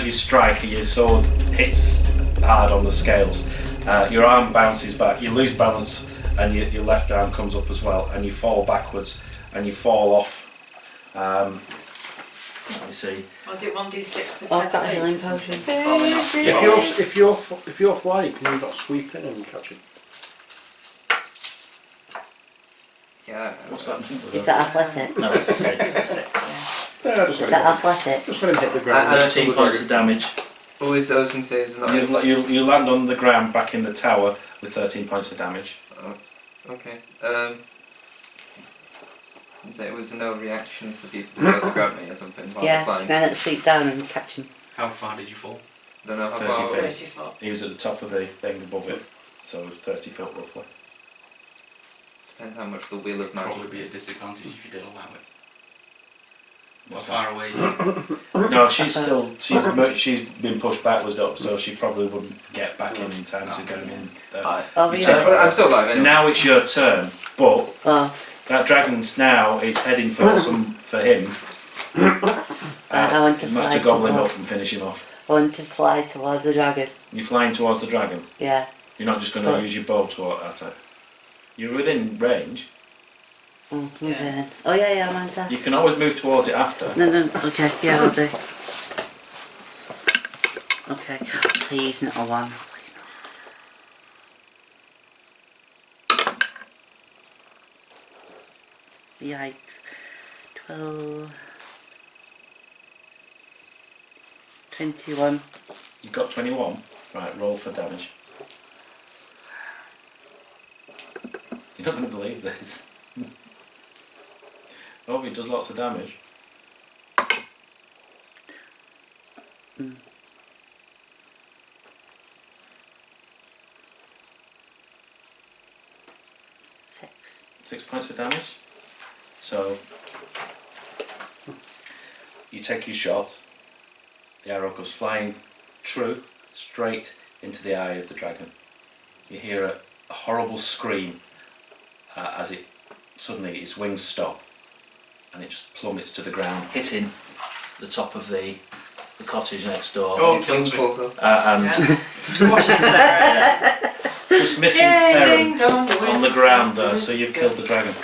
as you strike, your sword hits hard on the scales. Your arm bounces back, you lose balance, and your left arm comes up as well, and you fall backwards, and you fall off. Let me see. Was it 1d6 per 10? I've got a healing potion. If you're flying, can you not sweep in and catch him? Yeah. What's that? Is that athletic? No, it's a 6. It's a 6, yeah. Yeah, just Is let that him, athletic? just let him hit the ground. 13 points of damage. Oh, is those and say is not. You land on the ground back in the tower with 13 points of damage. Oh, okay. So it was no reaction for people to go to grab me or something while Yeah, flying. then let's sweep down and catch him. How far did you fall? Don't know how 30 far. feet. 30 foot. He was at the top of the thing above it, so it was 30 foot roughly. Depends how much the wheel of magic. Probably be a disadvantage if you did allow it. How What's far away are you? No, she's been pushed backwards up, so she probably wouldn't get back in time to go in there. Oh, You yeah. take- I'm still alive anyway. Now it's your turn, but Oh, that dragon's now is heading for him. I want to You might have fly to gobble him towards. up and finish him off. I want to fly towards the dragon. You're flying towards the dragon. Yeah. You're not just going to But- use your bow at it. You're within range. Yeah. Oh yeah, I'm on top. You can always move towards it after. No, okay, yeah, I'll do. Okay, please not a 1, please not. Yikes. 12... 21. You got 21. Right, roll for damage. You're not going to believe this. Oh, he does lots of damage. Mm. Six. 6 points of damage. So you take your shot. The arrow goes flying true, straight into the eye of the dragon. You hear a horrible scream as it suddenly its wings stop, and it just plummets to the ground, hitting the top of the cottage next door. Oh, His wings falls off. And Squashes there. just missing Yay, Theron ding dong, the on the wizard's ground gone, there, the so you've wizard's killed the dragon.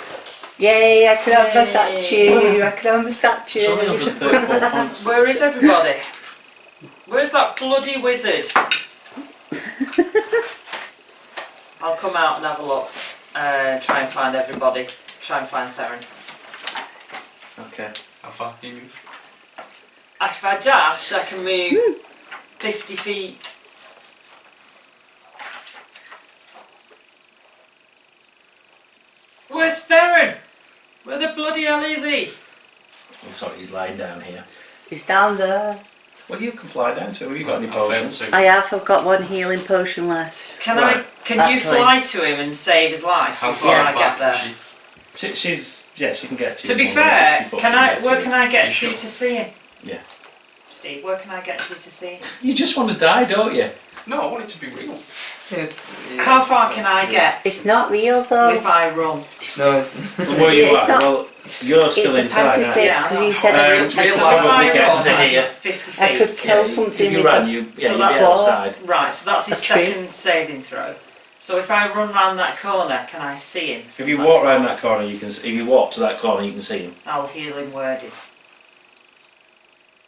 Yay, I could have my Yay. statue! I could have my statue! It's only 134 points. Where is everybody? Where's that bloody wizard? I'll come out and have a look. Try and find everybody. Try and find Theron. Okay. How far can you move? If I dash, I can move 50 feet. Where's Theron? Where the bloody hell is he? Sorry, he's lying down here. He's down there. Well, you can fly down to him. Have you got any I failed potions? to. I've got 1 healing potion left. Can Right. Can you Actually- fly to him and save his life How before far I back get there? is she? She can get to To you. be more than fair, 60 foot can she I? get to Where you. can I get You to sure? to see him? Yeah. Steve, where can I get to see him? You just want to die, don't you? No, I want it to be real. How far can I get It's not real though. if I run? No. Where you It's are? not- Well, you're still It's a inside, fantasy aren't you? Yeah, because I you know. said It's Real real life, life. I We get run to here. 50 feet. I could kill something If you with ran, a- you So you'd that's be all. outside. Right, so that's his A tree. second saving throw. So if I run round that corner, can I see him? If you walk round that corner, you can. If you walk to that corner, you can see him. I'll healing word him.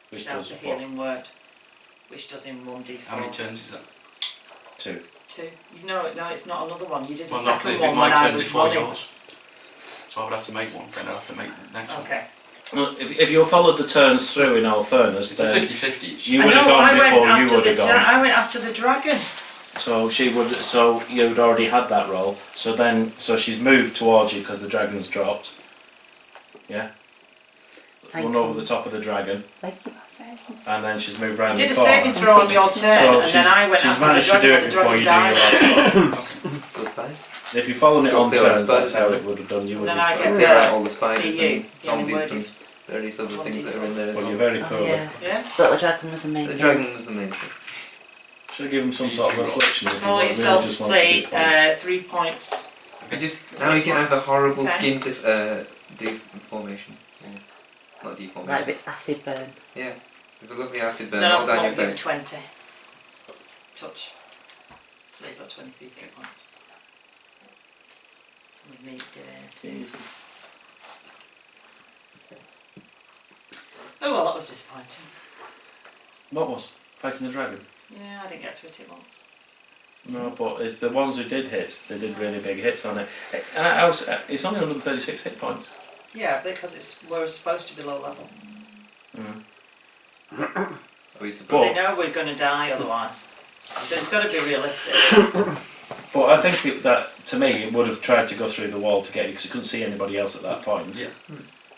Which Shout does a what? healing word. Which does him 1d4. How many turns is that? 2. 2. No, it's not another one. You did a Well, not second the, one my when I turn was before running. yours. So I would have to make one, then I'd have to make the next one. Okay. Well, if you followed the turns through in all fairness, It's a then 50-50 each. you I would have know, gone I went before you after would have the gone. I went after the dragon. So she would. So you'd already had that roll. So she's moved towards you because the dragon's dropped. Yeah. Thank Run you. over the top of the dragon, Thank you, my friends. and then she's moved round You the did a corner. saving throw on your turn, So and then I went she's after the managed to dragon, do but it the before you dragon do your died. last one. Good fight. If you followed it Still on feel like turns, that's spiders, how though. it would have done. You would Then have. I get Clear there. out all the spiders See you. and The only zombies word and various other things that are in there as Well, you're well. very Oh, poor. yeah. Yeah? But the dragon was amazing. The dragon was the main thing. Should I give him some sort of affliction? If he Roll really yourself, just wants to say, be punished? 3 points. You just now you can have a horrible Okay. skin deformation. Yeah. Not Like a deformation. bit acid burn. Yeah. With a lovely acid burn Then all I'll down come your up with face. 20. Touch. So you've got 23 hit points. We need Easy. Oh well, that was disappointing. What was? Fighting the dragon? Yeah, I didn't get to it once. No, but it's the ones who did hits, they did really big hits on it. And it's only 136 hit points. Yeah, because we're supposed to be low level. Are we But supposed they know we're going to die otherwise. So it's got to be realistic. But I think that, to me, it would have tried to go through the wall to get you because it couldn't see anybody else at that point. Yeah.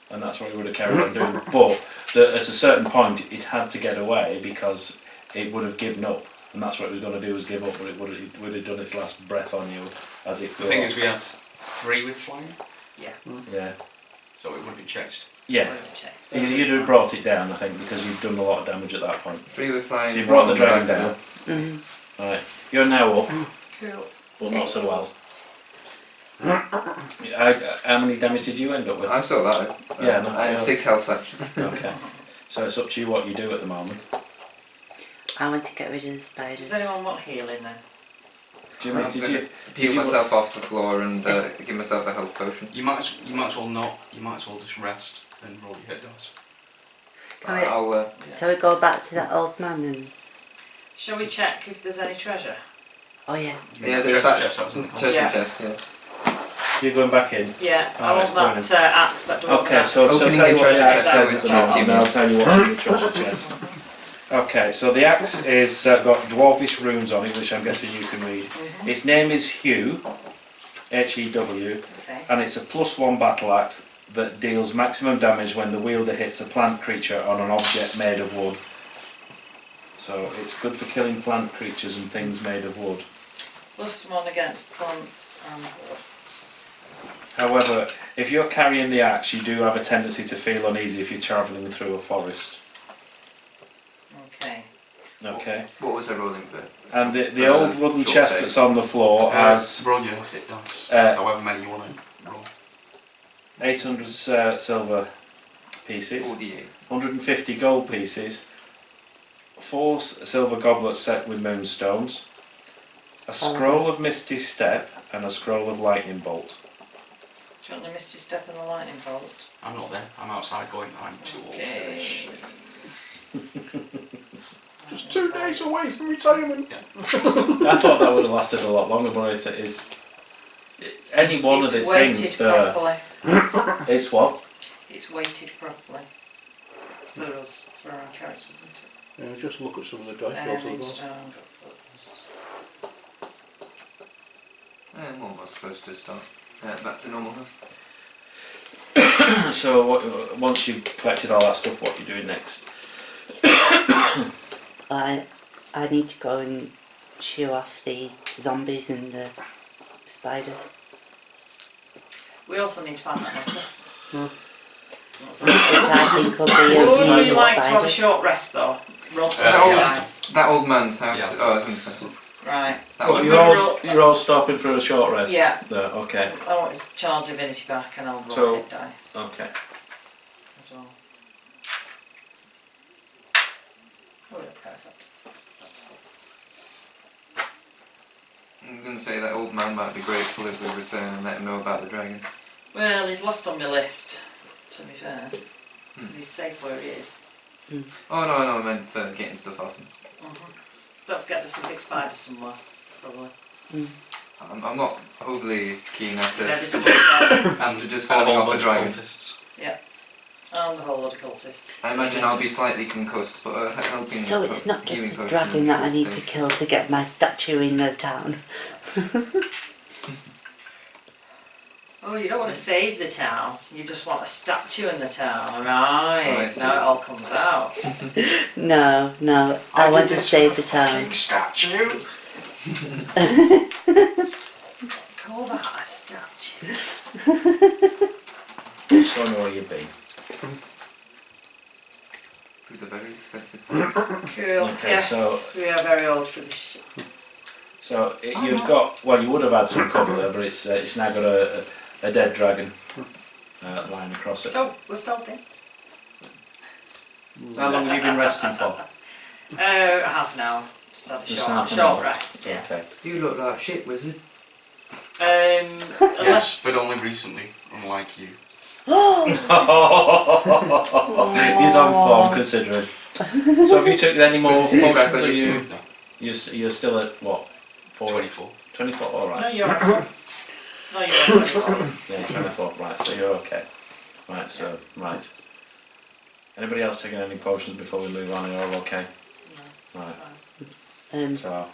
And that's what it would have carried on doing. But at a certain point, it had to get away because it would have given up. And that's what it was going to do, was give up, but it would have done its last breath on you as it The flew thing off. is, we had 3 with flying, Yeah. so it would have been chased. Yeah. You'd have brought it down, I think, because you've done a lot of damage at that point. 3 with flying? So you brought the dragon back down. Mm. Right. You're now up, Cool. but not so well. How many damage did you end up with? I'm still alive. Yeah, no, I have yeah. 6 health left. Okay. So it's up to you what you do at the moment. I want to get rid of the Does spiders. anyone want healing then? Did you Peel you- myself off the floor and give myself a health potion. You might as well not. You might as well just rest and roll your hit dice. Can we- I'll So we go back to that old man and... Shall we check if there's any treasure? Oh yeah. You mean Yeah, the there's treasure that chest that was in the treasure Yeah. chest, yeah. You're going back in. Yeah, I Alright, want that axe, that dwarven Okay, axe. so Opening tell you the what the treasure axe chest says with at the the moment, and treasure I'll tell you what's in the treasure chest. Okay, so the axe is got dwarvish runes on it, which I'm guessing you can read. Its name is Hew, H-E-W, Okay. and it's a +1 battle axe that deals maximum damage when the wielder hits a plant creature on an object made of wood. So it's good for killing plant creatures and things made of wood. +1 against plants and wood. However, if you're carrying the axe, you do have a tendency to feel uneasy if you're travelling through a forest. Okay. Okay. What was I rolling for? And the old wooden short chest save. that's on the floor has roll your hit dice. However many you want to roll. 800 silver pieces, 48. 150 gold pieces, 4 silver goblets set with moonstones, a scroll of misty step, and a scroll of lightning bolt. Do you want the misty step and the lightning bolt? I'm not there. I'm outside going. I'm too old for this shit. Just 2 days away from retirement. I thought that would have lasted a lot longer, but it's any one It's of these weighted things. properly. It's what? It's weighted properly. For us, for our characters, isn't it? Yeah, just look at some of the dice rolls as well. Moonstone goblets. I'm almost close to start. Back to normal health. So once you've collected all that stuff, what are you doing next? I need to go and shoo off the zombies and the spiders. We also need to find that necklace. That's Which I think will be Would okay we with like to have a spiders. short rest though? Roll some Yeah. dice. That old man's house. Yeah. Oh, I was going to say. Right. That Well, one. you're all stopping for a short rest? Yeah. There, okay. I want to charge divinity back and I'll roll So- 8 dice Okay. as well. Oh, yeah, perfect. I'm going to say that old man might be grateful if we return and let him know about the dragon. Well, he's last on my list, to be fair. 'Cause he's safe where he is. Oh no, I meant for getting stuff off him. Don't forget there's some big spiders somewhere, probably. I'm not overly keen Maybe after some big spiders. after just And a falling whole off a bunch of dragon. cultists. And the whole lot of cultists. I imagine I'll be slightly concussed, but helping. So it's not healing just a potion dragon that I need to should kill to get my statue in the town. Oh, you don't want to save the town, you just want a statue in the town, right? see. Now it all comes out. No, I want to save the town. Statue! Call that a statue. So I know where you've been. With a very expensive. Cool. Okay, Yes, so- we are very old for this shit. So you've got, well, you would have had some cover there, but it's now got a dead dragon lying across it. So, we're stealthy. How long have you been resting for? Half an hour. Just had a Just short, half an short hour. rest, yeah. Okay. You look like shit, wizard. Yes, Unless but only recently, unlike you. He's on form considering. So have you took any more Good to see you back potions? on Or your you, you're still at what? 24. 24. All no, right. you're at full. No, you're at full. Yeah, 24. Right. So you're okay. Right. So right. Anybody else taking any potions before we move on? Are you all okay? Right. So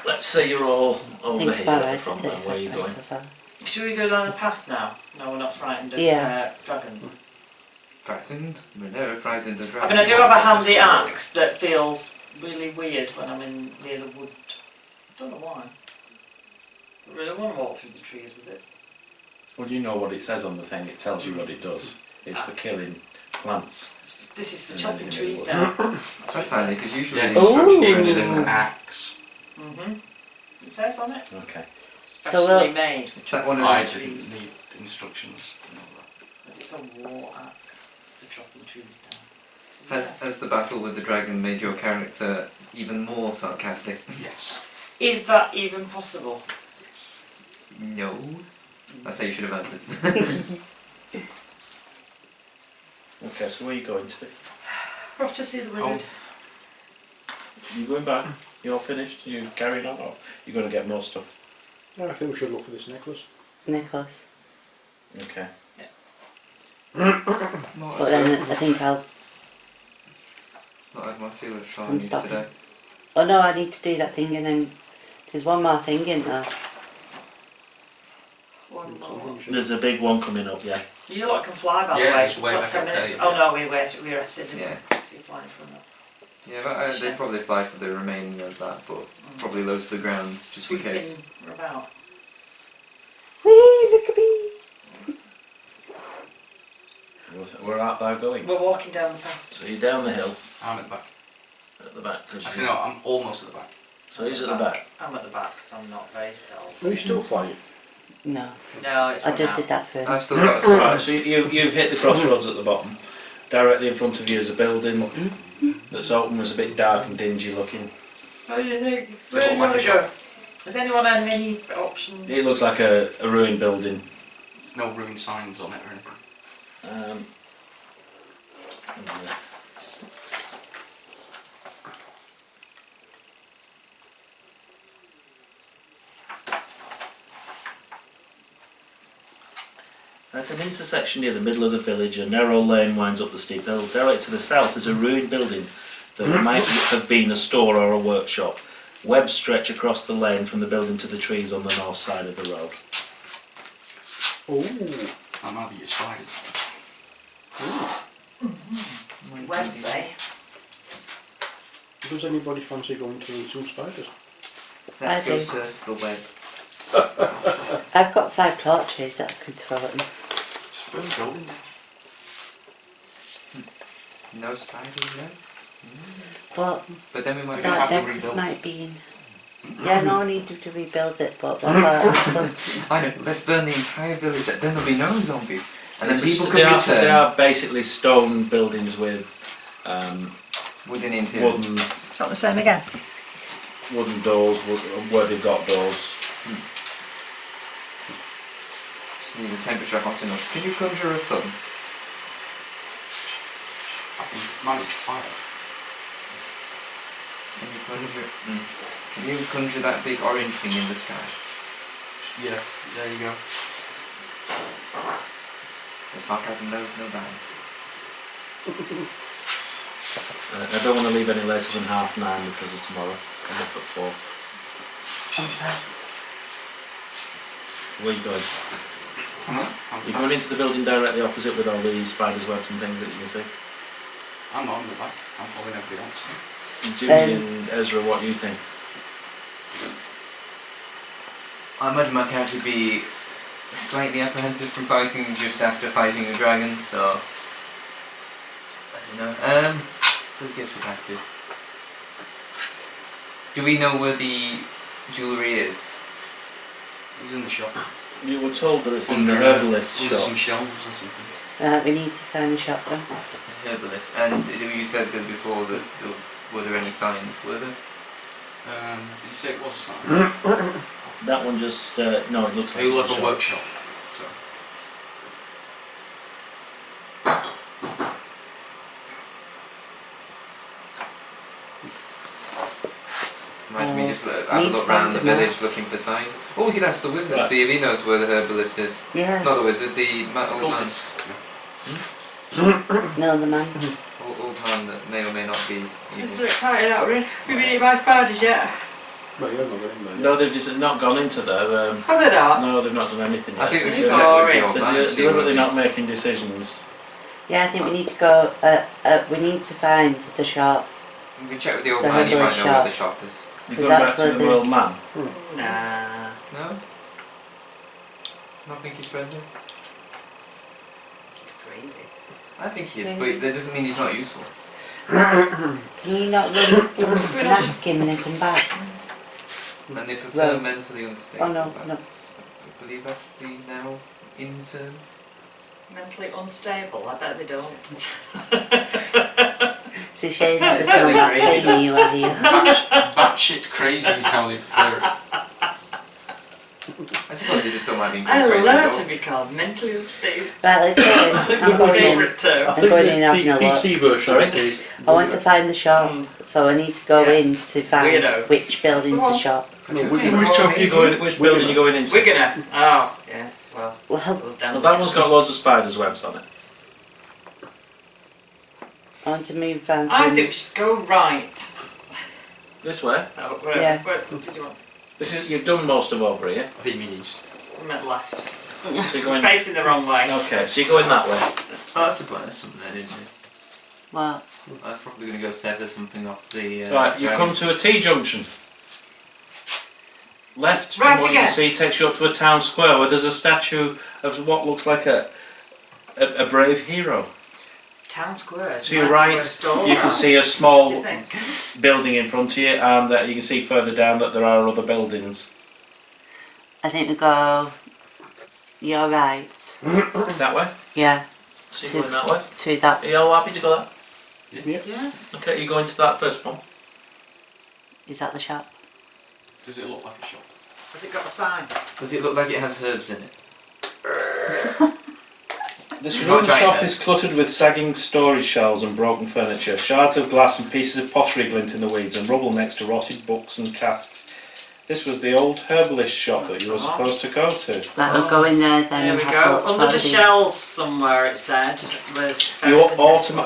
let's say you're all over think here about at the it. front. Then where are you going? Should we go down the path now? No, we're not frightened of Yeah. dragons. Frightened? We're never frightened of I dragons. mean, I do have a handy axe that feels really weird when I'm in near the wood. I don't know why. I really want to walk through the trees with it. Well, you know what it says on the thing. It tells you what it does. It's for killing plants. This is for And chopping then trees it down. That's handy, because usually Yes, the instructions it's are an axe. It says on it. Okay. So, Specially made for Is that one of I the didn't trees. need instructions to know that. But it's a war axe for chopping trees down. Has the battle with the dragon made your character even more sarcastic? Yes. Is that even possible? Yes. No. That's how you should have answered. Okay. So where are you going to? We're off to see the wizard. You going back? You all finished? You carrying on, or you going to get more stuff? Yeah, I think we should look for this necklace. Nicholas. Okay. But then I think I'll. Not had my feel of trying I'm these stopping. today. Oh no, I need to do that thing and then there's one more thing in there. One more. There's a big one coming up. Yeah. You lot can fly, by Yeah, the way. it's way Got back 10 up minutes. there, Oh yeah. no, we rested, didn't Yeah. we? So you're flying from that. Yeah, but they'd probably fly for the remaining of that, but probably low to the ground just in Sweeping case. about. Whee, look at me! Where art thou going? We're walking down the path. So you're down the hill I'm at the back. at the back. Cause Actually, no, I'm almost at the back. So who's at the back? I'm at the back because I'm not very stealthy. Are you still flying? No, No, it's I run just out. did that first. I've still got a Right. sword. So you've hit the crossroads at the bottom. Directly in front of you is a building that's open. Was a bit dark and dingy looking. What do you think? Does it Where do look you like want a to shop? go? Has anyone had any options? It looks like a ruined building. There's no ruined signs on it or anything. At an intersection near the middle of the village, a narrow lane winds up the steep hill. Directly to the south is a ruined building that might have been a store or a workshop. Webs stretch across the lane from the building to the trees on the north side of the road. Oh, That might be your spiders. Webs, eh? does anybody fancy going to eat some spiders? Let's I go do. surf the web. I've got 5 torches that I could throw at them. Just burn the building down. No spiders, no? But But then we might You're gonna that have to necklace rebuild might be in. Yeah, no, I need to rebuild it, but what about apples? I know, let's burn the entire village, then there'll be no zombies. And then It's people they can are, return. they are basically stone buildings with Wooden interior. wooden Not the same again. doors where they've got doors. Just need the temperature hot enough. Can you conjure a sun? I can manage fire. Can you conjure that big orange thing in the sky? Yes, there you go. The sarcasm knows no bounds. I don't want to leave any later than 9:30 because of tomorrow. I'm up at 4. Where are you going? You're going into the building directly opposite with all the spiders' webs and things that you can see. I'm not on the back. I'm following everybody else. Jimmy and Ezra, what do you think? I imagine my character would be slightly apprehensive from fighting just after fighting a dragon, so I don't know. I guess we have to. Do we know where the jewellery is? He's in the shop. You were told that it's in the Under, herbalist under shop. some shelves or something. Right, we need to find the shop then. Herbalist. And you said that before that were there any signs? Were there? Did you say it was a sign? That one just no, it looks like It looked it's like a workshop. So. Imagine me just have a need to look round find the a map. village looking for signs. Oh, we could ask the wizard, Right. see if he knows where the herbalist is. Yeah. Not the wizard, the old man. Cultist. No, the man. Old man that may or may not be evil. excited out, Rin. Have you been eaten by spiders yet? But you're not going there. No, they've just not gone into there. Have they not? No, they've not done anything yet. I think we Is should it check with the boring? old They're man. see deliberately what not making decisions. Yeah, I think we need to go. We need to find the shop. If we check with the old The man, you might herbalist know where shop. the shop is. You Because go back that's to where the the- Royal Man. Nah. No? Not think he's friendly? He's crazy. I think he is, Yeah. but that doesn't mean he's not useful. Can you not run and ask him and then come back? And they prefer Well- mentally unstable. Oh, no, no. I believe that's the now in term. Mentally unstable. I bet they don't. It's a shame that there's That's no really map crazy. saying you are here. Batshit crazy is how they prefer it. I suppose they just don't mind being I crazy. love though. to be called mentally unstable. Right, let's go in. That's I'm my going in. favourite term. I'm going in and having a look. PC version Sorry? is. I want to find the shop, so I need to go Yeah. in to find Weirdo. which building That's the to one. shop. No, Which Wigan. Which shop are you going? Which building are you going into? We're gonna. Oh, yes. Well, Well, it was down. Well, that one's got loads of spiders' webs on it. I want to move fountain. I think we should go right. This way. Oh, where, Yeah. where did you want? This is you've done most of over here. I think you mean east. We meant left. So you're going. Facing the wrong way. Okay, so you're going that way. Oh, that's a plan. That's something there, didn't you? Well, I was probably going to go sever something off the. Right, you ground. come to a T-junction. Left from Right what again. you see takes you up to a town square where there's a statue of what looks like a brave hero. Town squares. To your right, you can see a What do small you think? building in front of you, and you can see further down that there are other buildings. I think we go. You're right. That way. Yeah, So you're going that way. to that. Are you all happy to go that? Yeah. Okay, you're going to that first one. Is that the shop? Does it look like a shop? Has it got a sign? Does it look like it has herbs in it? This Not ruined giant shop herbs. is cluttered with sagging storage shelves and broken furniture. Shards of glass and pieces of pottery glint in the weeds, and rubble next to rotted books and casks. This was the old herbalist shop that you were supposed to go to. Right, we'll go in there then. There and we have a go. look Under for the shelves somewhere it said. Was You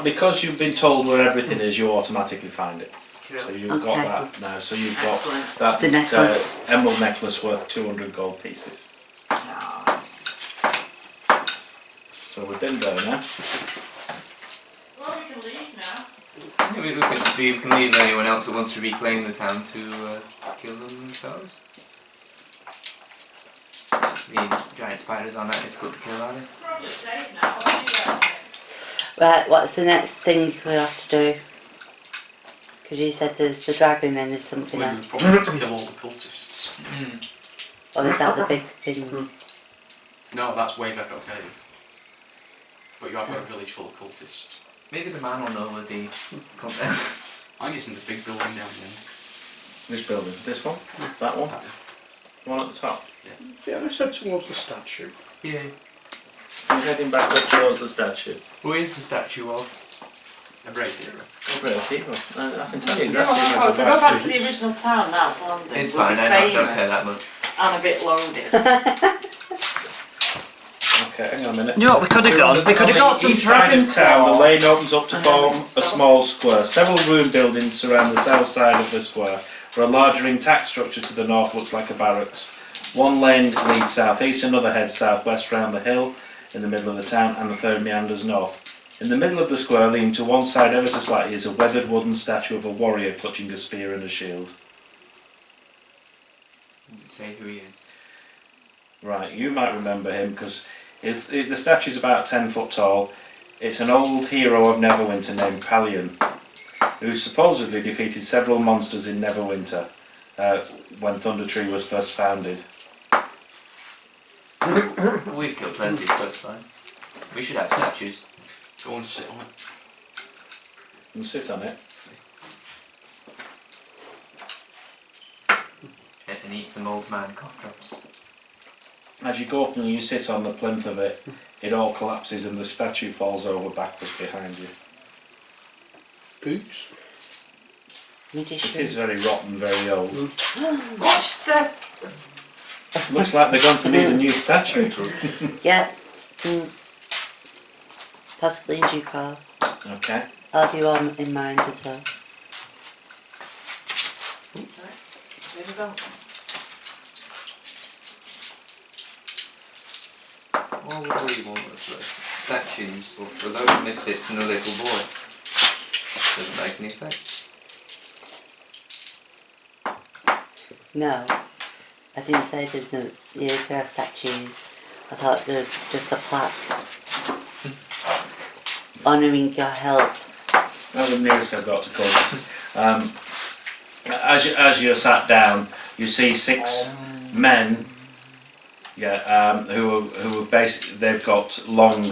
because you've been told where everything is, you automatically find it. So Cool. you've Okay. got that now. So you've got Excellent. that The necklace. emerald necklace worth 200 gold pieces. Nice. So we've been there now. Well, we can leave now. Yeah, we can leave anyone else that wants to reclaim the town to kill them themselves. The giant spiders aren't that difficult to kill, are they? Probably safe now. What do you guys think? Right, what's the next thing we have to do? Because you said there's the dragon and there's something We else. probably have to kill all the cultists. Or is that the big thing? No, that's way back up Faith. But you have got a village full of cultists. Maybe the man will know where the. I'm guessing the big building down there. Which building? This one? That one? That The one at the top? Yeah, let's head towards the statue. Yeah. You're heading back up towards the statue. Who is the statue of? A brave hero. Great hero. I can tell you Yeah, exactly well, where if we go back to the original town now for London, It's we'll fine, be I don't care famous that much. and a bit loaded. Okay, hang on a minute. You know what we could have On got? We could have the got some east side dragon of town, the lane claws. opens up to And then form a some- small square. Several ruined buildings surround the south side of the square, where a larger intact structure to the north looks like a barracks. One lane leads south-east, another heads south-west round the hill in the middle of the town, and the third meanders north. In the middle of the square, leaning to one side ever so slightly, is a weathered wooden statue of a warrior clutching a spear and a shield. Say who he is. Right, you might remember him because if the statue's about 10 foot tall, it's an old hero of Neverwinter named Palion, who supposedly defeated several monsters in Neverwinter when Thunder Tree was first founded. We've killed plenty, so it's fine. We should have statues. Go and sit on it. You sit on it. And eat some old man cough drops. As you go up and you sit on the plinth of it, it all collapses and the statue falls over backwards behind you. Oops. It is very rotten, very old. What's the... Looks like they're going to need a new statue. Yeah. Possibly in due course. Okay. I'll do one in mind as well. What would we want as statues or for a load of misfits and a little boy? Doesn't make any sense. No. I didn't say there's no, you could have statues. I thought there was just a plaque. Honouring your help. That's the nearest I've got to close. As you're sat down, you see 6 men. Yeah, who are basically, they've got long,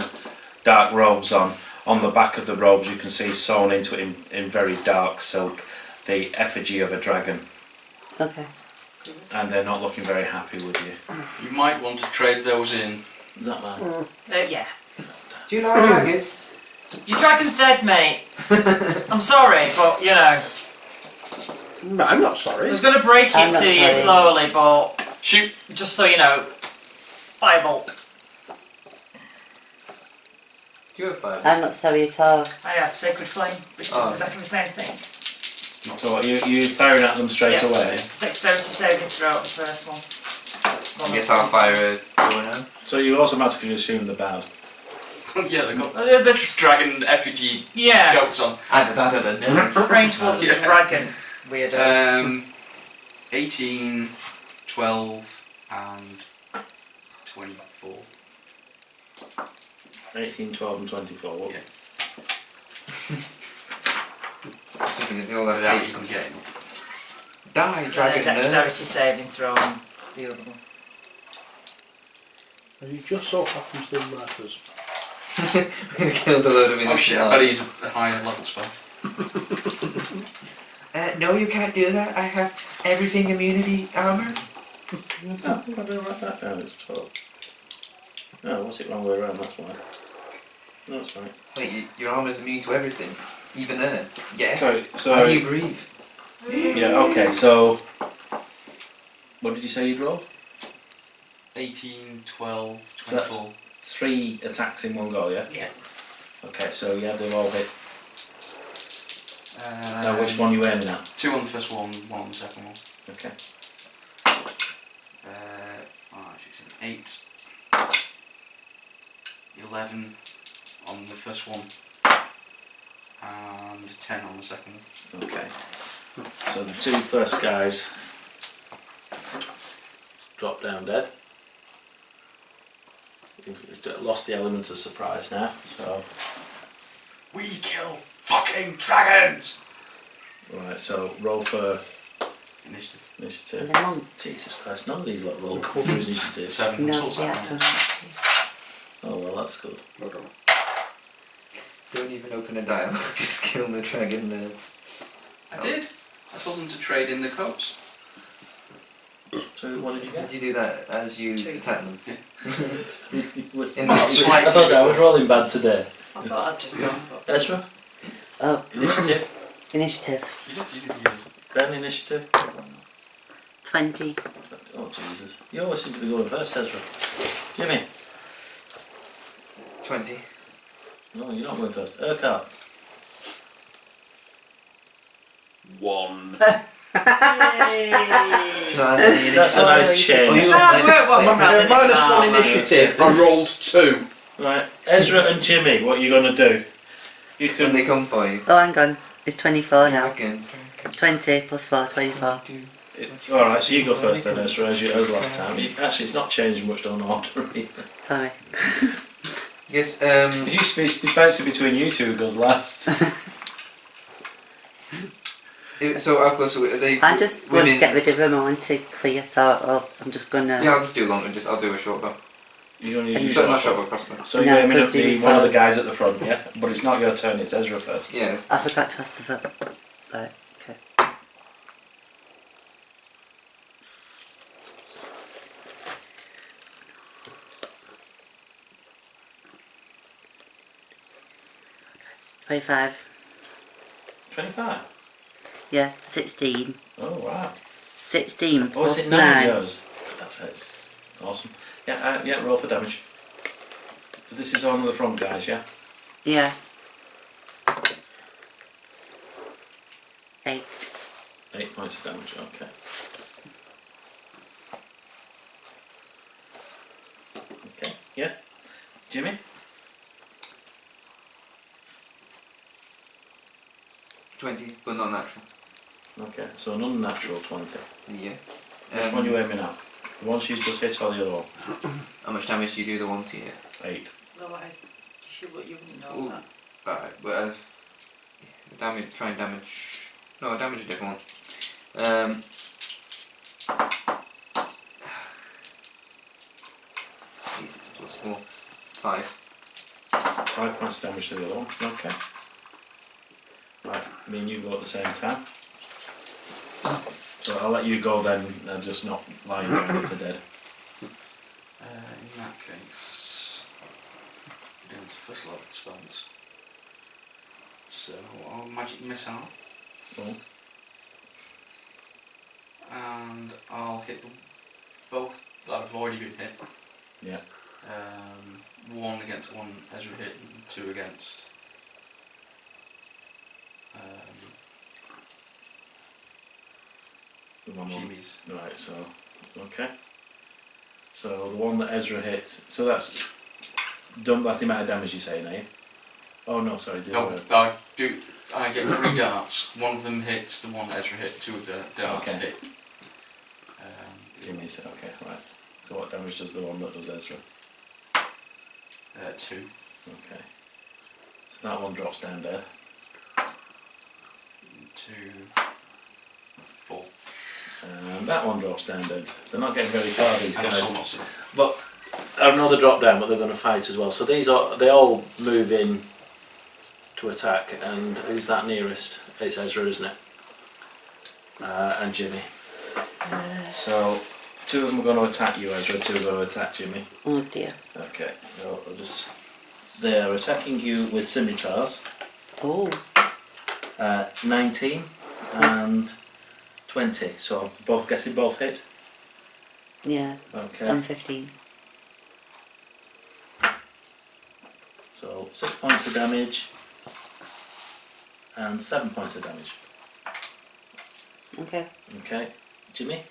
dark robes on. On the back of the robes, you can see sewn into it in very dark silk the effigy of a dragon, Okay. and they're not looking very happy with you. You might want to trade those in. Is that mine? yeah. Do you like dragons? Your dragon's dead, mate. I'm sorry, but you know, No, I'm not I sorry. was going to break I'm it not to you sorry. slowly, but Shoot! just so you know, Bible. Do you have fire? I'm not sorry at all. I have Sacred Flame, which does Oh. exactly the same thing. So what, you firing at them straight Yeah. away? Dexterity saving throw, the first one. I guess I'll fire a bow now. So you automatically assume the bad. Yeah, they've got The dragon effigy yeah, coats on. Either that or the nerds. range was a Yeah. dragon. Weirdos. 18, 12, and 24. 18, 12 and 24. What? Yeah. Thinking that they all have Without eight. even getting. Die, dragon Dexterity nerds. saving throw on the other one. And he just so happens to matters. We killed a load of Oh innocent shit, I bet he's a higher level spell. no, you can't do that. I have everything immunity armor. No, I don't write that down, it's 12. No, what's it wrong way around, that's why. No, that's right. Wait, your armor's immune to everything, even air. Yes. So, How do you breathe? yeah, okay, so... What did you say you'd rolled? 18, 12, So 24. that's 3 attacks in one go, yeah? Yeah. Okay, so yeah, they've all hit. Now which one are you aiming at? 2 on the first one, 1 on the second one. Okay. 5, 6, 7, 8. 11 on the first one. And 10 on the second one. Okay. So the 2 first guys drop down dead. You've lost the element of surprise now, so... We kill fucking dragons! Right, so roll for Initiative. initiative. And the monks. Jesus Christ, none of these look little cool initiatives. 7. No, What's yeah, that one? Oh well, that's good. Well done. Don't even open a dialogue, just kill the dragon nerds. I did. I told them to trade in the coats. So what did you get? Did you do that as you 2. attack them? Was In I the- thought I was rolling bad today. I thought I'd just gone. But Ezra, Oh, initiative. initiative. You did. Ben, initiative. 20. Oh Jesus, you always seem to be going first, Ezra. Jimmy. 20. No, you're not going first. Urquhart. 1. Do you not have any That's a nice change. Oh, it's you hard work when we're running this Minus far, 1 man. initiative, I rolled 2. Right, Ezra and Jimmy, what are you going to do? You when can. they come for you. Oh, hang on. It's 24 now. Dragons. 20 plus 4, 24. Alright, so you go first then, Ezra, as last time. Actually, it's not changing much on order either. Sorry. Yes, It used to be bouncing between you two who goes last. so how close are they? I just want to within- get rid of them. I want to clear, so I'm just gonna. Yeah, I'll just do long. I'll do a short bow. You're going to use You your shot not short shot bow. by crossbow. So No, you're aiming but at do one of the both. guys at the front, yeah? But it's not your turn, it's Ezra first. Yeah. I forgot to ask the vote. Right, okay. S- 25. 25. Yeah, 16. Oh, wow. 16 Oh, plus is it 9. 9 yours? That's awesome. Yeah, yeah, roll for damage. So this is on the front guys, yeah? Yeah. 8. 8 points of damage, okay. Okay, yeah. Jimmy? 20, but not natural. Okay, so an unnatural 20. Yeah. Which one are you aiming at? The one she's just hit or the other one? How much damage do you do the one to you? 8. No, you wouldn't know Ooh. that. Alright, but damage, try and damage. No, damage a different one. D6 plus 4. 5. 5 points of damage to the other one, okay. Right, me and you go at the same time. So I'll let you go then, and just not lying down with the dead. In that case, we're doing the first level spells. So I'll magic missile, Oh, and I'll hit them both that have already been hit. yeah. 1 against 1 Ezra hit, and 2 against. The one. Jimmy's. Right, so, okay. So the one that Ezra hit, so that's done by the amount of damage you're saying, are you? Oh no, sorry, No, I get 3 darts. 1 of them hits the one Ezra hit, 2 of the darts Okay. hit. Jimmy's, okay, right. So what damage does the one that does Ezra? 2. Okay. So that one drops down dead. 2, 4. And that one drops down dead. They're not getting very far, these And guys. so lost it. But another drop down, but they're going to fight as well. So they all move in to attack. And who's that nearest? It's Ezra, isn't it? And Jimmy. So 2 of them are going to attack you, Ezra. 2 are going to attack Jimmy. Oh dear. Okay. So they are attacking you with scimitars. Oh. 19 and 20. So I'm guessing both hit. Yeah. Okay. I'm 15. So 6 points of damage and 7 points of damage. Okay. Okay, Jimmy?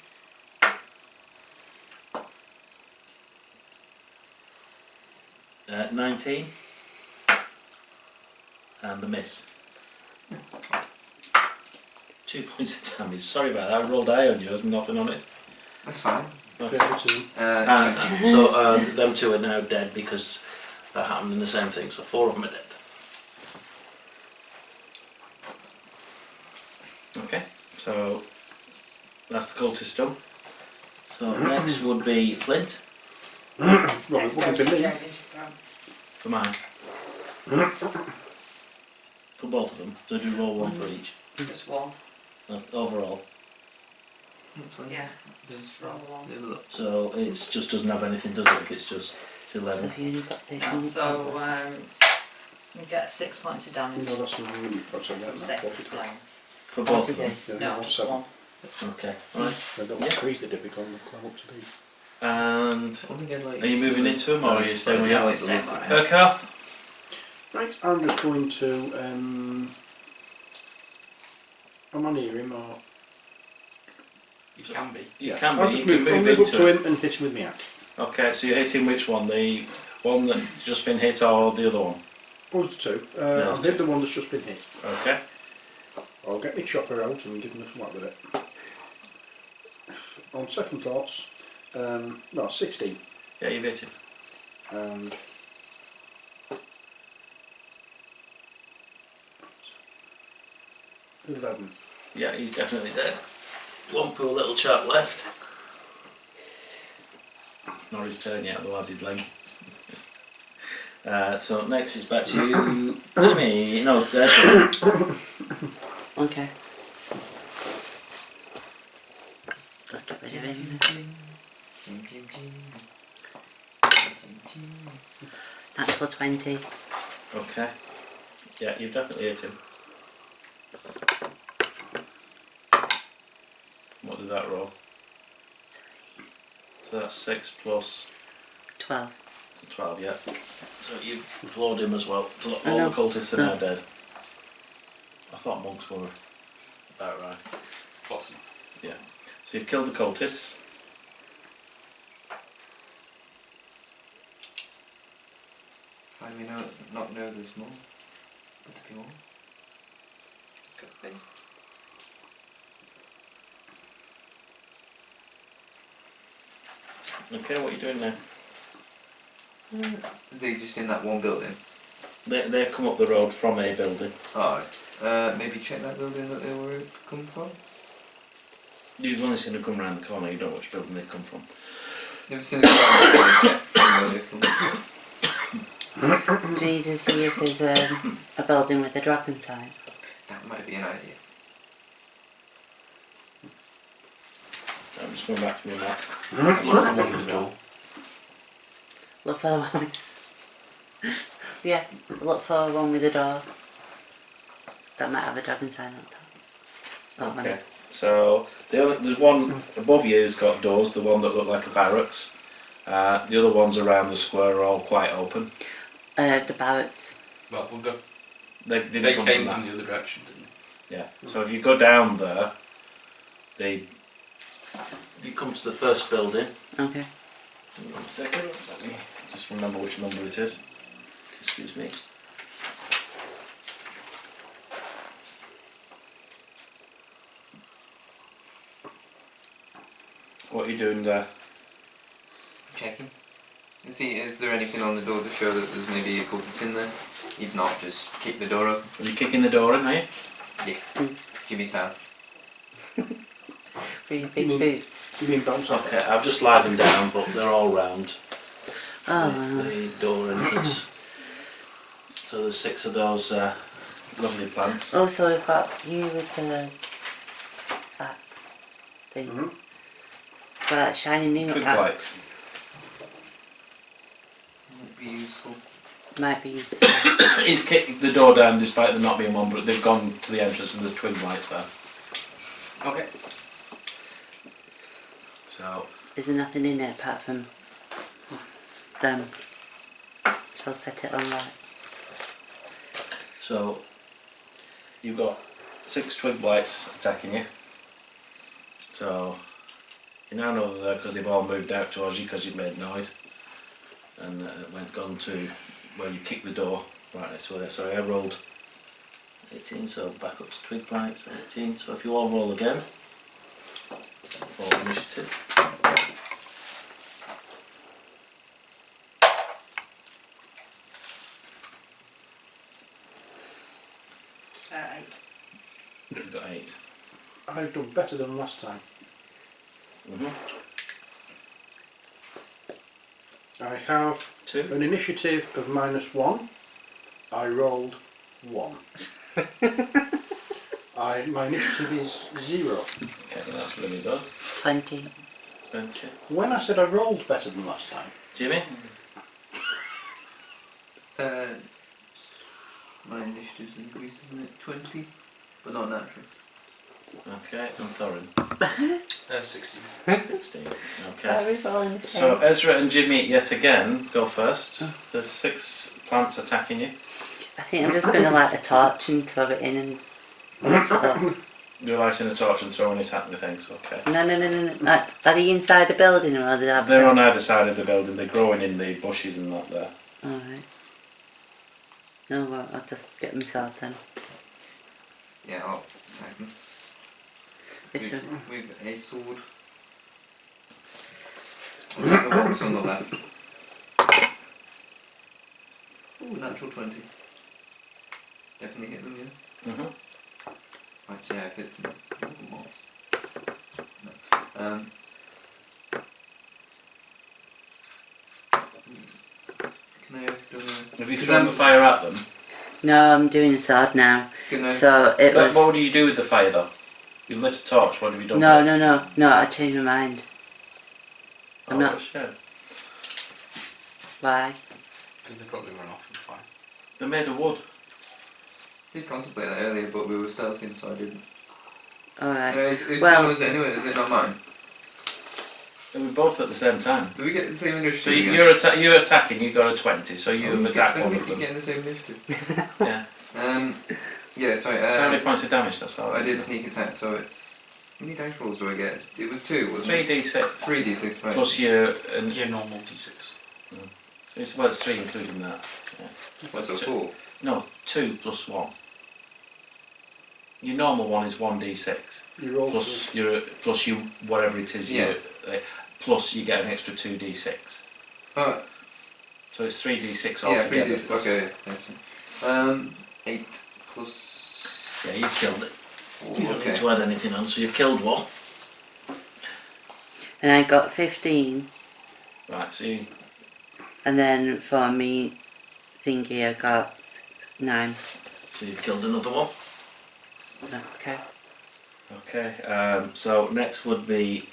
Uh, 19 and a miss. 2 points of damage. Sorry about that, I rolled high on yours and nothing on it. That's fine. Okay. Favourite And so them 2 are now dead because that happened in the same thing, so 4 of them are dead. Okay, so that's the cultist done. So next would be Flint Well, it wouldn't be Dexterity me. savings throw. for mine. For both of them, so do roll 1 for each. Just 1. Overall. That's fine. Yeah. Just Roll 1. have a look. So it just doesn't have anything, does it? If it's just it's So 11. have you only got 13? No, so you get 6 points of damage. No, that's not really possible. That's Set. what it was. For both of them. Yeah, No, that's just 7. 1. Okay. Right. They've got Yeah. trees that did become climb up to be. And What we get, like, are you moving into them or are you staying where you Yeah, are? like, Stay look. where I am. Kath? Right, I'm just going to. Am I near him or? You can be. You can be. I'll just You can move, I'll move move up into to it. him and hit him with my axe. Okay, so you're hitting which one? The one that's just been hit or the other one? What was the 2? there's I'll hit the one that's just been hit. Okay. I'll get my chopper out and give him a whack with it. On second thoughts, no, 16 Yeah, you've hit him. and 11. Yeah, he's definitely dead. One poor little chap left. Not his turn yet, otherwise he'd So next is back to you, Jimmy. No, Okay. Let's get rid of him. Natural 20. Okay. Yeah, you've definitely hit him. What did that roll? So that's 6 plus 12. so 12, yeah. So you've floored him as well. So I all know. the cultists are now dead. I thought monks were about right. Awesome. Yeah. So you've killed the cultists. How do we not know there's more? Could there be more? Could be. Okay, what are you doing now? Are they just in that one building? They've come up the road from a building. Alright. Maybe check that building that they were come from? You've only seen them come around the corner, you don't know which building they've come from. Never seen a building check from where they come from. Do you need to see if there's a building with a dragon sign? That might be an idea. I'm just going back to my map. Look for one with the door. Look for the one with... Yeah, look for one with a door. That might have a dragon sign on top. Oh, Okay. So there's one above you who's got doors, the one that look like a barracks. The other ones around the square are all quite open. The barracks. Well, we'll go. They They come came that. from the other direction, didn't they? Yeah. So if you go down there, if you come to the first building. Okay. 1 second. Let me just remember which number it is. Excuse me. What are you doing there? Checking. See, is there anything on the door to show that there's maybe a cultist in there? If not, just kick the door open. Are you kicking the door in, are you? Yeah. Give me time. For your big boots. You mean bounce off? Okay, I've just lied them down, but they're all round. Oh, The door entrance. So there's 6 of those lovely plants. oh, so we've got you with the axe thing. Mm-hmm. Got that shiny new Quick axe. Might be useful. Might be useful. He's kicked the door down despite there not being one, but they've gone to the entrance and there's twin lights there. Okay. So, Is there nothing in it apart from them? Shall I set it on light? so you've got 6 twin blights attacking you. So you now know they're there because they've all moved out towards you because you've made noise. And gone to where you kicked the door right this way. So I rolled 18, so back up to twig blights, 18. So if you all roll again for initiative. 8. You've got 8. I've done better than last time. I have 2. an initiative of -1. I rolled 1. My initiative is 0. Okay, that's really good. 20. 20. When I said I rolled better than last time, Jimmy? My initiative's increased, isn't it? 20, but not natural. Okay, and Thorin. 16. 16. Okay. Everyone So Ezra and Jimmy yet again go first. There's 6 plants attacking you. I think I'm just going to light a torch and throw it in and mix it up. You're lighting a torch and throwing it at the things, okay. No. Are they inside the building or are they outside? They're on either side of the building, they're growing in the bushes and that there. Alright. No, well, I'll just get myself then. Yeah, I'll attack them. With a sword. I'll take the box on the left. Ooh, natural 20. Definitely hit them, yes. Right, yeah, I've hit them. Once. No. Can I have done Have you thrown the fire at them? No, I'm doing a sword now. Good night. So it But was. what do you do with the fire though? You've lit a torch. What have you done? No, with it? no. I changed my mind. I'm Oh, not. what a shame. Why? Because they probably run off and fire. They're made of wood. I did contemplate that earlier, but we were stealthing, so I didn't. Alright. Whose Well- turn was it anyway? Is it not mine? They were both at the same time. Do we get the same So initiative again? you're attacking. You got a 20, so you have attacked one of keep them. getting the same initiative. Yeah. Yeah, sorry. So how many points of damage? That's all. I did sneak attack, so it's. How many dice rolls do I get? It was 2, wasn't it? 3d6. 3d6, right. Plus your and Your normal d6. it's well, it's 3 including that. Yeah. What's a 4? No, 2 plus 1. Your normal one is 1d6 You roll plus you whatever it is. Yeah. Plus you get an extra 2d6. Oh, So it's 3d6 yeah, altogether. 3d6. Okay, yeah. 8 plus. Yeah, you've killed it. 4, You don't okay. need to add anything on, so you've killed one. And I got 15. Right, so you, And then for me thingy I got 9. so you've killed another one. Okay. Okay, so next would be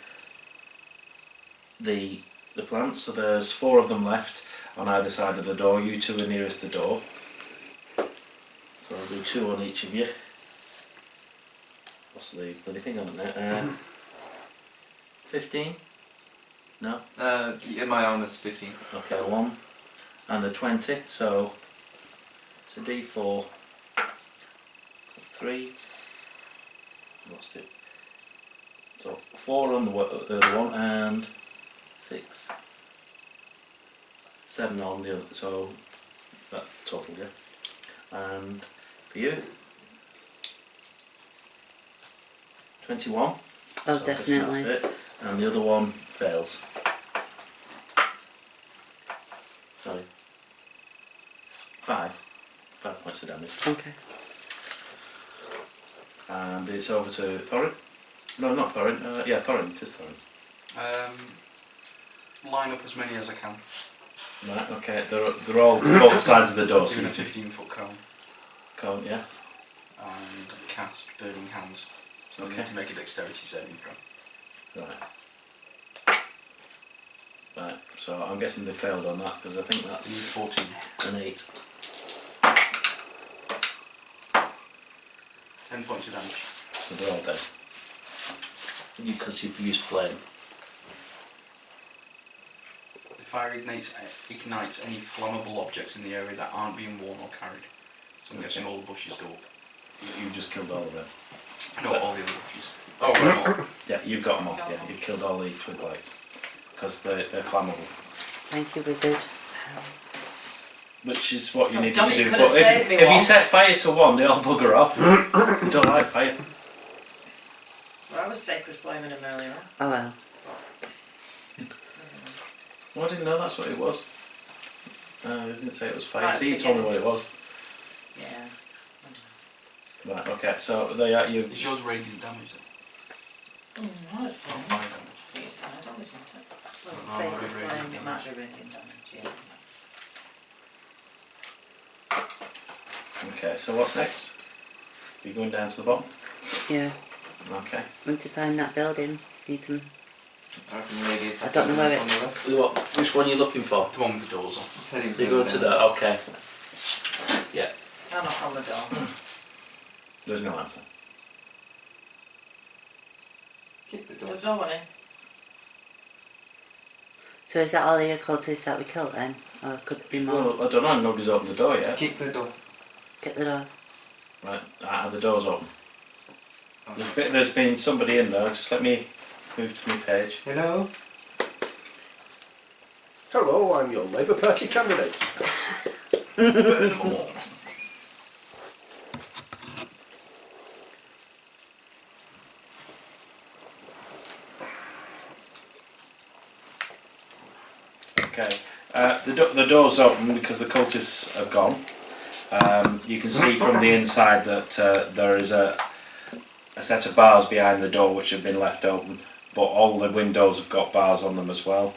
the plants. So there's 4 of them left on either side of the door. You 2 are nearest the door. So I'll do 2 on each of you. What's the bloody thing on it now? 15? No? Yeah, my armor's 15. Okay, 1 and a 20, so it's a d4. 3. Lost it. So 4 on the other one and 6. 7 on the other, so that total, yeah. And for you, 21. Oh, So I guess definitely. that's it. And the other one fails. Sorry. 5. 5 points of damage. Okay. And it's over to Thorin. No, not Thorin. Yeah, Thorin. It is Thorin. Line up as many as I can. Right. Okay. They're all both sides of the door. So Doing a you can 15-foot cone cone, yeah. and cast Burning Hands. So I Okay. need to make a dexterity saving throw. Right. Right. So I'm guessing they failed on that because I think I need that's 14. an 8. 10 points of damage. So they're all dead. Because you've used flame. The fire ignites any flammable objects in the area that aren't being worn or carried. So I'm guessing all the bushes go up. You just killed all of them. No, all the other bushes. Oh, right, all. Yeah, you've got them all. Yeah, you've killed all the twig lights because they're flammable. Thank you, wizard. Which is what you God needed damn to it, do. you But could have saved me if you one. set fire to one, they all bugger off. You don't like fire. Well, I was sacred flaming him earlier on. Oh well. Well, I didn't know that's what it was. I didn't say it was fire. Right, See, you told me what it was. Yeah. Right, okay, so they are you. Is yours radiant damage then? That's Not fine. fire damage. I think it's fine, isn't it? Well, it's No, sacred it might be flame, radiant it might be radiant damage, yeah. Okay, so what's next? You're going down to the bottom? Yeah. Okay. Want to find that building? Need some. I I don't know where it- on the left. Which one are you looking for? The one with the doors on. Just heading You're going to further down. that, okay. Yeah, I'm not on the door. there's no answer. Kick the door. There's no one in. So is that all the occultists that we killed then? Or could there be more? Well, I don't know, nobody's opened the door yet. Kick the door. Get the door. Right, the door's open. Oh. There's been somebody in there, just let me move to my page. Hello? Hello, I'm your Labour Party candidate. Okay, the door's open because the cultists have gone. You can see from the inside that there is a set of bars behind the door which have been left open, but all the windows have got bars on them as well.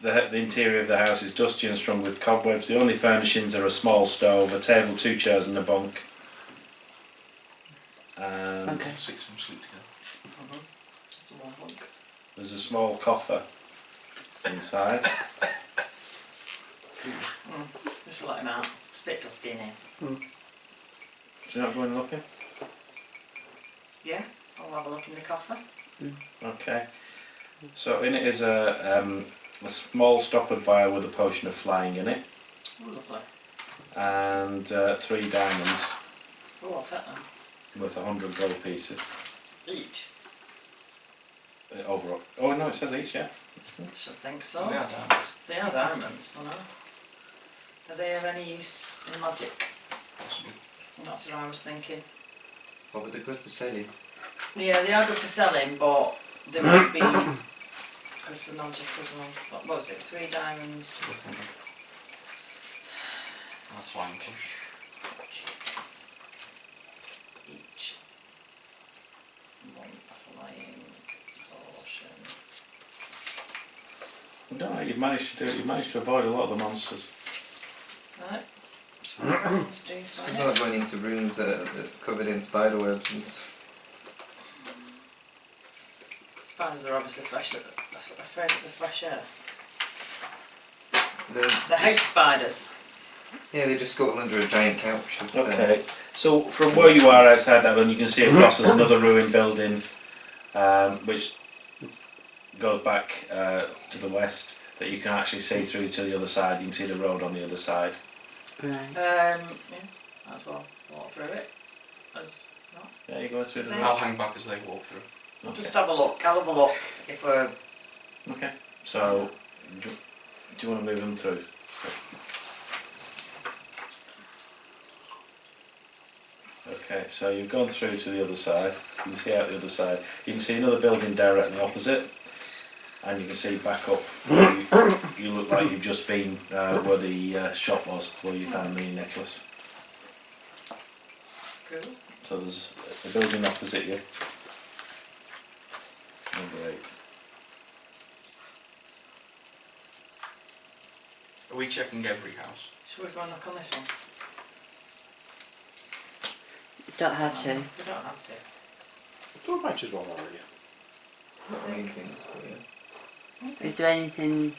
the interior of the house is dusty and strung with cobwebs. The only furnishings are a small stove, a table, 2 chairs and a bunk. And Okay. 6 of them sleep together. Just a one bunk. there's a small coffer inside. Just let him out. It's a bit dusty in here. Do you not go and look in? Yeah, I'll have a look in the coffer. Okay. So in it is a small stoppered vial with a potion of flying in it, Oh, lovely. and 3 diamonds Oh, I'll take them. worth 100 gold pieces. Each. Overall. Oh no, it says each, yeah. Should think so. They are diamonds. They are diamonds, I know. Are they of any use in magic? Possibly. That's what I was thinking. What would they good for selling? Yeah, they are good for selling, but they would be good for magic as well. What was it? 3 diamonds. That's flying push. Each. 1 flying potion. No, you've managed to do it. You've managed to avoid a lot of the monsters. Right. So let's do It's fine. not going into rooms that are covered in spider webs and Spiders are obviously afraid of the fresh air. they're The house spiders. yeah, they just scuttle under a giant couch. Okay. So from where you are outside that one, you can see across there's another ruined building, which goes back to the west. That you can actually see through to the other side. You can see the road on the other side. Right. Yeah, might as well walk through it. As not. Yeah, you go through the Yeah. I'll road. hang back as they walk through. Okay. Just have a look. I'll have a look if we're. Okay. So, do you want to move them through? Okay, so you've gone through to the other side. You can see out the other side. You can see another building directly opposite, and you can see back up. You look like you've just been where the shop was, where you found the necklace. Cool. So there's a building opposite you. Number 8. Are we checking every house? Should we go and knock on this one? You don't have to. We don't have to. Don't match as well already. Not main things, but yeah. Is there anything?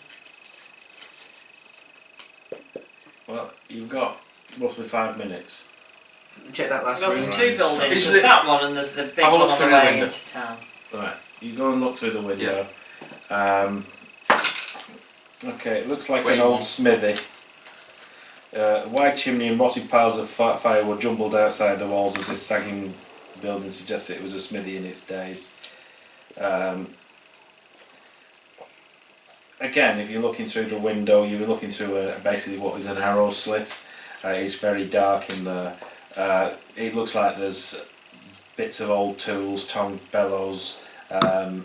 Well, you've got roughly 5 minutes. Check that last Well, room. there's 2 buildings. Is There's it- that one and there's the big Have a one look on the through the way window. into town. Right, you go and look through the window. Okay, it looks like Where an you old want? smithy. A wide chimney and rotted piles of firewood jumbled outside the walls of this sagging building suggests it was a smithy in its days. Again, if you're looking through the window, you're looking through basically what is an arrow slit. It's very dark in there. It looks like there's bits of old tools, tongue bellows, iron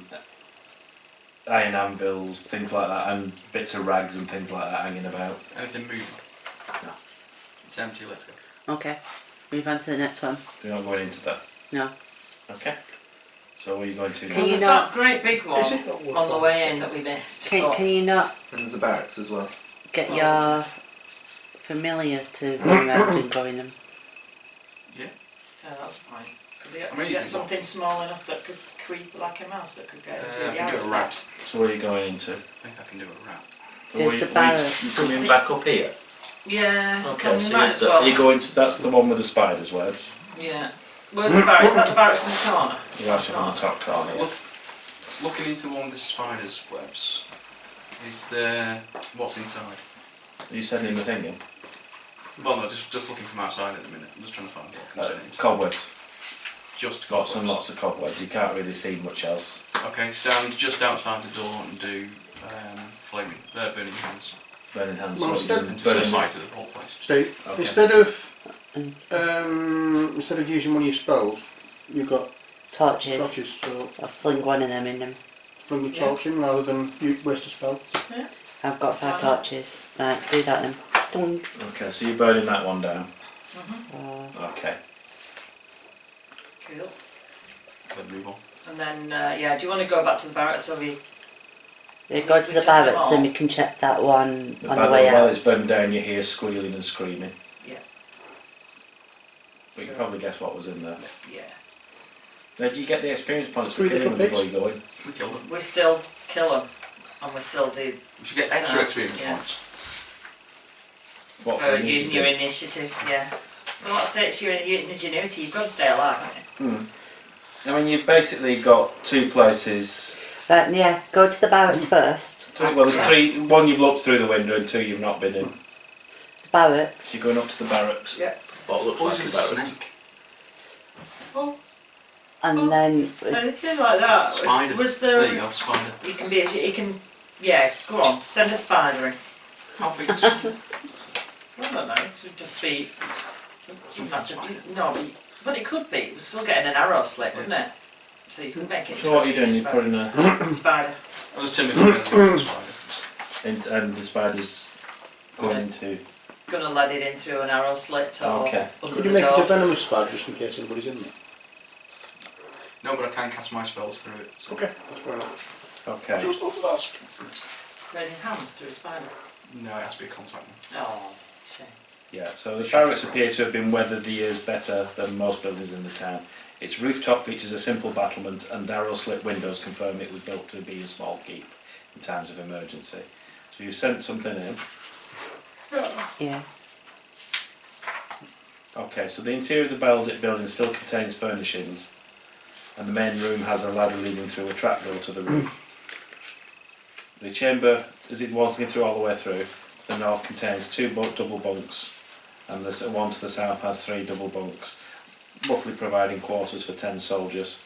anvils, things like that, and bits of rags and things like that hanging about. Anything moving? No. It's empty, let's go. Okay. Move on to the next one. You're not going into that. No. Okay. So where are you going to? Can Well, you there's not- that great big one Is it not worth on the it? way in that we missed. Can, but can you not And there's a barracks as well. get your familiar to go around and go in them? Yeah. yeah, that's fine. Could we I get, mean, you get can something small enough that could creep like a mouse that could get into I the can do house? a rat. So where are you going into? I think I can do a rat. So There's where the you barracks. coming back up here? Yeah. Okay, we so might as well. you going to, that's the one with the spiders webs. Yeah. Where's the barracks? Is that the barracks in the corner? You're actually on the top corner. Yeah. Look, looking into one of the spider's webs, is there what's inside? Are you sending the thing in? Well, no, just looking from outside at the minute. I'm just trying to find what comes in. Cobwebs. Just Lots and cobwebs. lots of cobwebs. You can't really see much else. Okay, stand just outside the door and do burning hands. Burning hands. Well, so you And just burn set them. fire to the whole place. Steve, Okay. instead of using one of your spells, you've got Torches. torches, so I'll fling one of them in them. fling the Yeah. torch in rather than you waste a spell. I've got 5 torches. Right, do that then. Dunk. Okay, so you're burning that one down. Okay. Cool. Then move on. And then, yeah, do you want to go back to the barracks so we Yeah, go to the We took them barracks, all. then we can check that one But on by the way while out. it's burned down, you hear squealing and screaming. Yeah. But you can probably guess what was in there. Yeah. Now, do you get the experience points for 3 killing them different before you go in? We killed them. We still kill them, and we still do We should get extra experience Yeah. points. What for using your initiative? initiative. Yeah. Well, that's it. It's your ingenuity. You've got to stay alive, haven't you? I mean, you've basically got 2 places. But yeah, go to the barracks first. Well, there's 3. 1 you've looked through the window, and 2 you've not been in. The barracks. So you're going up to the barracks. Yeah. What looks like a Poison barracks. snake. Oh, And then anything like that. Spider. Was There there? you go, spider. You can be. You can. Yeah. Go on. Send a spider in. How big is it? I don't know. It should just be. Just not just, no, but it could be. It was still getting an arrow slit, wouldn't it? So you could make it. So what are you doing? You're putting a... spider. I'll just tell me if I'm going to spider. and the spider's going into... Gonna let it in through an arrow slit or Okay. under Could the you make it door. a venomous spider just in case anybody's in there? No, but I can cast my spells through it. So. Okay, that's fair enough. Okay. Just wanted to ask. That's good. Burning hands through a spider. No, it has to be a contact one. Oh, shame. Yeah, so the barracks appear to have been weathered the years better than most buildings in the town. Its rooftop features a simple battlement, and arrow slit windows confirm it was built to be a small keep in times of emergency. So you've sent something in. yeah. Okay, so the interior of the building still contains furnishings, and the main room has a ladder leading through a trapdoor to the roof. The chamber, as it walking through all the way through, the north contains 2 double bunks, and the one to the south has 3 double bunks, roughly providing quarters for 10 soldiers.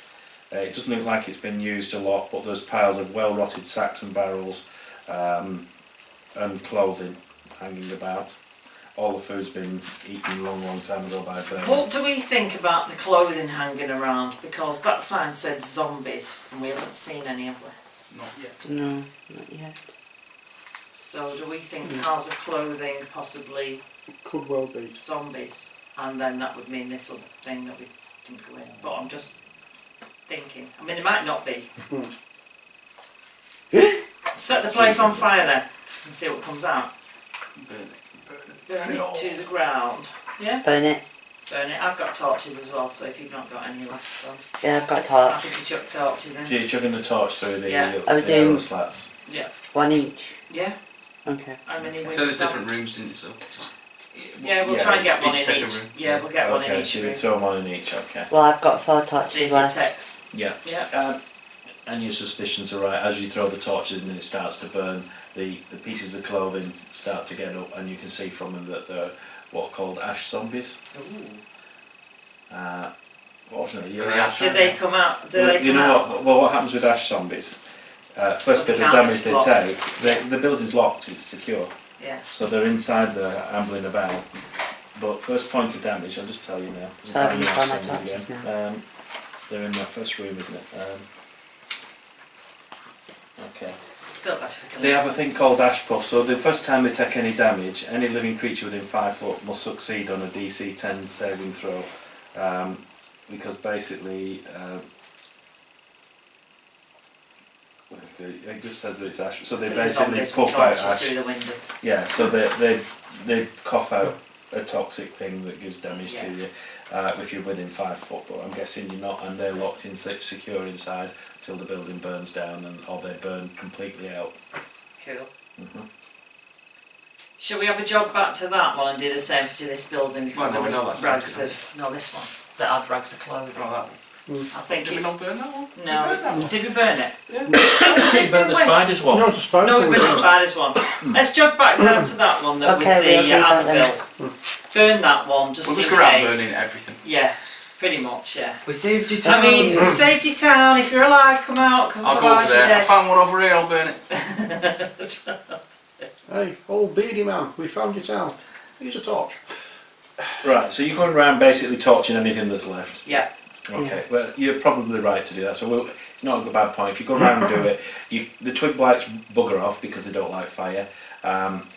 It doesn't look like it's been used a lot, but there's piles of well-rotted sacks and barrels and clothing hanging about. All the food's been eaten a long time ago by birds. What do we think about the clothing hanging around? Because that sign said zombies, and we haven't seen any, have we? Not yet. No, not yet. So do we think piles of clothing, possibly Could well be. zombies, and then that would mean this other thing that we didn't go in. But I'm just thinking. I mean, there might not be. Set the place on fire then, and see what comes out. Burn it. Burn it to the ground. Yeah? Burn it. Burn it. I've got torches as well, so if you've not got any left, Yeah, I've got a I'm torch. happy to chuck torches in. So you're chucking the torch through the, Yeah. Are we the doing- arrow slats. Yeah. One each. Yeah? Okay. How many So wings there's have different rooms, didn't you? So just Yeah, we'll try and get one each in take a each. room. Yeah, we'll get one in Okay, each so you room. throw 1 in each, okay. Well, I've got 4 See torches if it left. takes. Yeah. Yeah. And your suspicions are right. As you throw the torches in and it starts to burn, the pieces of clothing start to get up, and you can see from them that they're what are called ash zombies. Ooh. Fortunately, you're Are they right. ash? Did they come out? Did they come you know out? what? Well, what happens with ash zombies? First Well, bit they of can't, damage it's they locked. take. The building's locked. It's secure, Yeah. so they're inside there ambling about. But first point of damage, I'll just tell you now. So have you Ash found my zombies torches again. now? They're in that first room, isn't it? Okay. Feel better for They have a thing called ash puff, so the first time they take any damage, any living creature within 5 foot must succeed on a DC 10 saving throw, because basically it just says that it's ash, so they basically puff out ash. through the windows. Yeah, so they cough out a toxic thing that gives damage to you if you're within 5 foot, but I'm guessing you're not, and they're locked in secure inside till the building burns down, or they burn completely out. Cool. Mhm. Shall we have a jog back to that one and do the same to this building because Well, there no, was we know that's rags empty, of this one that had rags of clothing. Oh, that one. I think Did we it, not burn that one? no. Did we burn it? Yeah. Did burn the spiders one? No, it's a spider. No, we burned the spiders one. Let's jog back down to that one that was Okay, we'll the do that then. anvil. Burn that one just We'll in just go around case. burning everything. Yeah, pretty much. Yeah. We saved you I time. mean, we saved your town. If you're alive, come out because I'll go over otherwise you're there. I dead. found one over here, I'll burn it. Hey, old beady man, we found your town. Use a torch. Right, so you're going around basically torching anything that's left. Yeah. Okay, well, you're probably right to do that. So it's not a bad point. If you go around and do it, the twig blights bugger off because they don't like fire.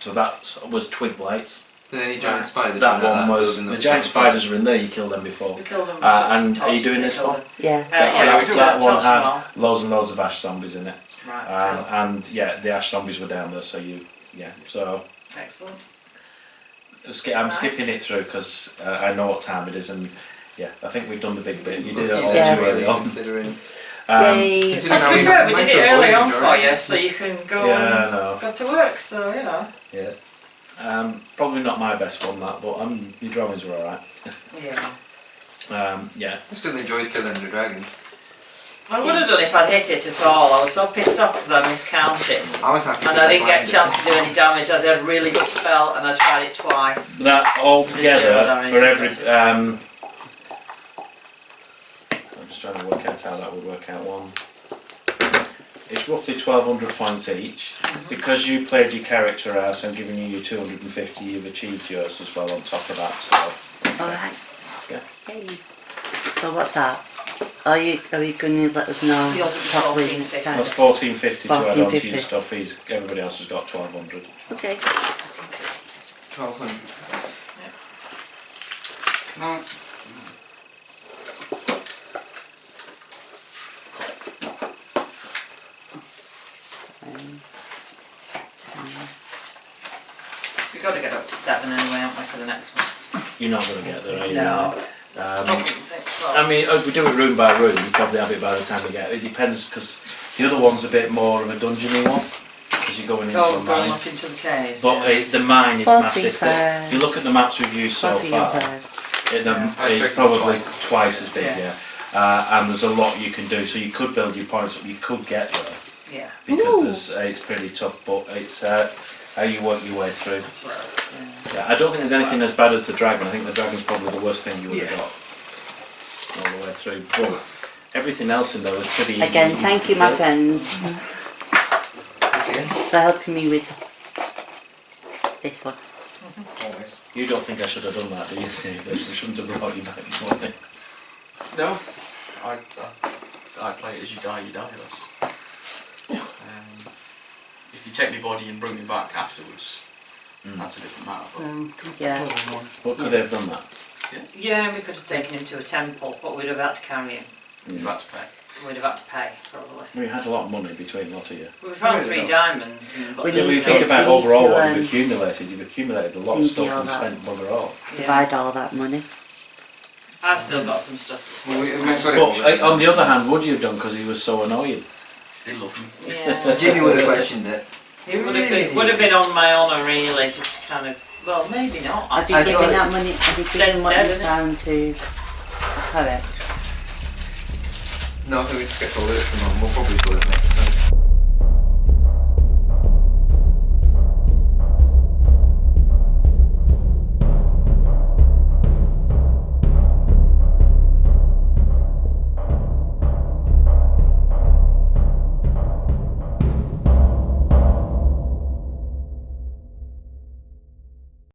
So that was twig blights. Then any giant spiders. That from one was building the up giant the spiders were in there. You killed them before. We killed them. And are you doing this one? Yeah. Yeah, we do. That one Touched them had all. loads and loads of ash zombies in it. Right. Cool. And yeah, the ash zombies were down there. So so Excellent. I'm Nice. skipping it through because I know what time it is, and yeah, I think we've done the big bit. You did it all Yeah. too early on. Considering. Yay. And to be fair, we did it early on for you, so you can go Yeah, and no. go to work. So you know. Yeah. Probably not my best one that, but your drawings were alright. Yeah. Yeah. I still enjoyed killing the dragon. I would have done if I'd hit it at all. I was so pissed off because I miscounted. I was happy. And I didn't get a chance to do any damage. I had a really good spell and I tried it twice. That all Zero together damage, for every. that's it. I'm just trying to work out how that would work out. One. It's roughly 1,200 points each. Because you played your character out, I'm giving you your 250. You've achieved yours as well on top of that. So. Alright. Yeah. Yay. So what's that? Are you going to let us know Yours will be properly 14.50. next time? That's 1450 to add on to 14.50. your stuff. Everybody else has got 1,200. Okay. 1,200. No. We've got to get up to 7 anyway, aren't we, for the next one? You're not going to get there, are you? No. I don't think so. I mean, if we do it room by room, you probably have it by the time we get it. It depends, because the other one's a bit more of a dungeony one, because you're going into a Going mine. up into the caves. But yeah. the mine is 45. massive. If you look at the maps we've used so far, it's probably twice as big, Yeah. and there's a lot you can do. So you could build your points up, you could get there, Yeah. because it's pretty tough, but it's how you work your way through. So that's, Yeah, I don't think there's anything as bad as the dragon. I think the dragon's probably the worst thing you would have got all the way through. But everything else in there was pretty easy. Again, thank you, my Yeah. friends, for helping me with this one. Always. You don't think I should have done that, do you, Steve? We shouldn't have brought you back this morning. No. I play it as you die, That's. If you take my body and bring me back afterwards, that's a different matter. But Yeah. What could they have done that? yeah, we could have taken him to a temple, but we'd have had to carry him. you've had to pay. We'd have had to pay, probably. We had a lot of money between lot of you. We found Really 3 not. diamonds. And, We Yeah, when you need think to- about we need overall to, what you've accumulated a lot of think stuff all and that. spent bugger all. Divide all that money. I've still got some stuff that's Well, worth we've got But it. on the other hand, would you have done because he was so annoying? They love me. Yeah. Jimmy would have questioned it. It would have been on my honour really to kind of, well maybe not. Have you I given don't- that money, have you given what dead, you isn't it? found to Harry? No, I think we just get to alert from them. We'll probably do it next